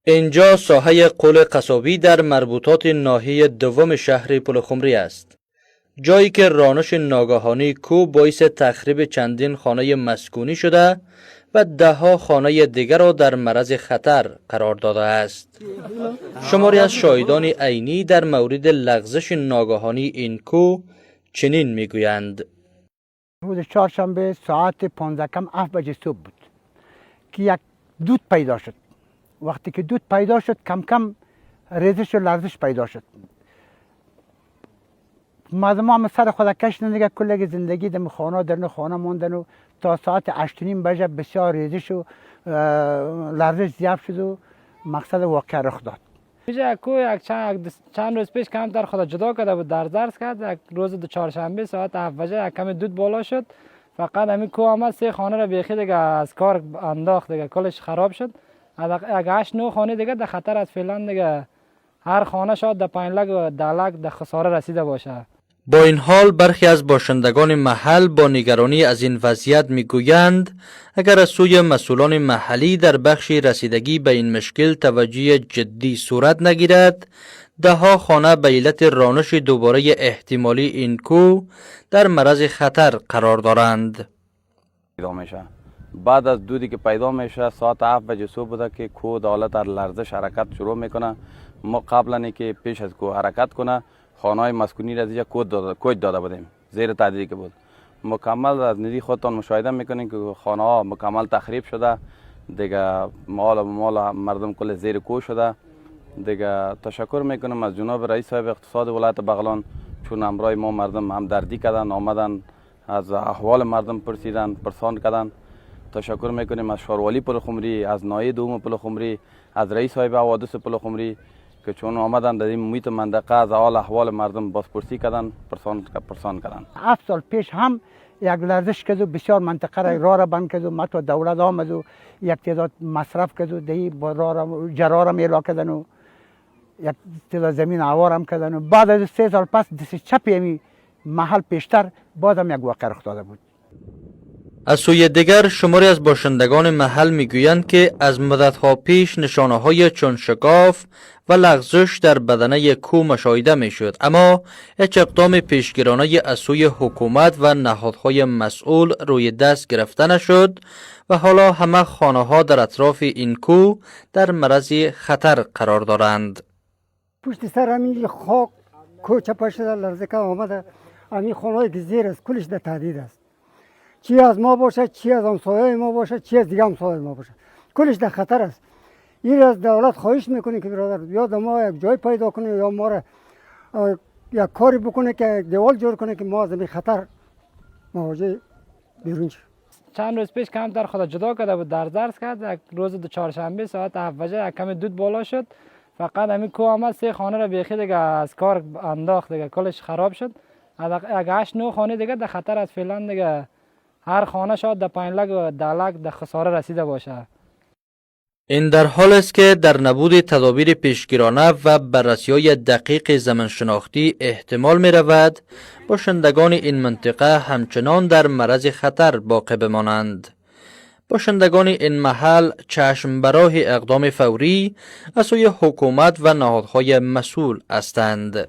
اینجا ساحه قل قصابی در مربوطات ناحیه دوم شهر پلخمری است. جایی که رانش ناگهانی کو باعث تخریب چندین خانه مسکونی شده و دهها خانه دیگر را در معرض خطر قرار داده است. شماری از شاهدان عینی در مورد لغزش ناگهانی این کو چنین میگویند: روز چهارشنبه ساعت 15 کم 7 بجه صبح بود که یک دود پیدا شد. وقتی که دود پیدا شد کم کم ریزش و لرزش پیدا شد. مردم هم سر خود کشیدن دیگه، کل زندگی در خانه در خانه موندن و تا ساعت 8:30 بجه بسیار ریزش و لرزش زیاد شد و مقصد واقع رخ داد. چند روز پیش کمتر خود جدا کرده بود، درس کرد. یک روز چهارشنبه ساعت 7 بجه یک کمی دود بالا شد. فقط همین کو آمد 3 خانه را بیخی دیگه از کار انداخت، دیگه کلش خراب شد. یک 8-9 خانه دیگه در خطر از فعلا دیگه هر خانه شاید در 5 لک و 10 لک در خساره رسیده باشه. با این حال برخی از باشندگان محل با نگرانی از این وضعیت میگویند اگر از سوی مسئولان محلی در بخش رسیدگی به این مشکل توجه جدی صورت نگیرد، دهها خانه به علت رانش دوباره احتمالی این کو در معرض خطر قرار دارند. بعد از دودی که پیدا میشه ساعت 7 بجه صبح بوده که کو در حالت لرزش حرکت شروع میکنه. ما قبلا که پیش از کو حرکت کنه خانه‌های مسکونی را دیگه کود داده بودیم زیر تهدیدی که بود. مکمل از نزدیک خودتان مشاهده میکنین که خانه‌ها مکمل تخریب شده دیگه، مال مردم کل زیر کو شده دیگه. تشکر میکنم از جناب رئیس صاحب اقتصاد ولایت بغلان چون امرای ما مردم همدردی کردن، آمدن از احوال مردم پرسیدن، پرسان کردن. تشکر میکنیم از شاروالی پلخمری، از نایب دوم پلخمری، از رئیس صاحب حوادث پلخمری که چون آمدن در این محیط منطقه از احوال مردم بازپرسی کردن، پرسان کردن. 7 سال پیش هم یک لرزش کرد و بسیار منطقه را بند کرد و متو دولت آمد و یک تعداد مصرف کرد و دی با جرارم ایلا کردن و یک تعداد زمین عوارم کردن و بعد از 3 سال پس دست چپ یمی محل پیشتر بازم یک واقع رخ داده بود. از سوی دیگر شماری از باشندگان محل میگویند که از مدتها پیش نشانه‌های چون شکاف و لغزش در بدنه کو مشاهده میشد، اما هیچ اقدام پیشگیرانه از سوی حکومت و نهادهای مسئول روی دست گرفته نشد و حالا همه خانه‌ها در اطراف این کو در معرض خطر قرار دارند. پشت سر همین خاک کوچه پشت لرزه که آمده، همین خانه‌ای که زیر است کلش در تهدید است. چی از ما باشه، چی از همسایه ما باشه، چی از دیگه همسایه ما باشه، کلش در خطر است. این از دولت خواهش میکنه که برادر یا ما یک جای پیدا کنه یا ما را یک کاری بکنه که یک دیوال جور کنه که ما از این خطر مواجه بیرون شیم. چند روز پیش کمتر خود جدا کرده بود، درس کرد. یک روز چهارشنبه ساعت 7 بجه یک کمی دود بالا شد. فقط همین کو آمد 3 خانه را بیخی دیگه از کار انداخت، دیگه کلش خراب شد. یک 8-9 خانه دیگه در خطر از فعلا دیگه هر خانه شاید در 5 لک و 10 لک در خساره رسیده باشه. این در حال است که در نبود تدابیر پیشگیرانه و بررسی‌های دقیق زمین‌شناختی احتمال می رود باشندگان این منطقه همچنان در معرض خطر باقی بمانند. باشندگان این محل چشم به راه اقدام فوری از سوی حکومت و نهادهای مسئول هستند.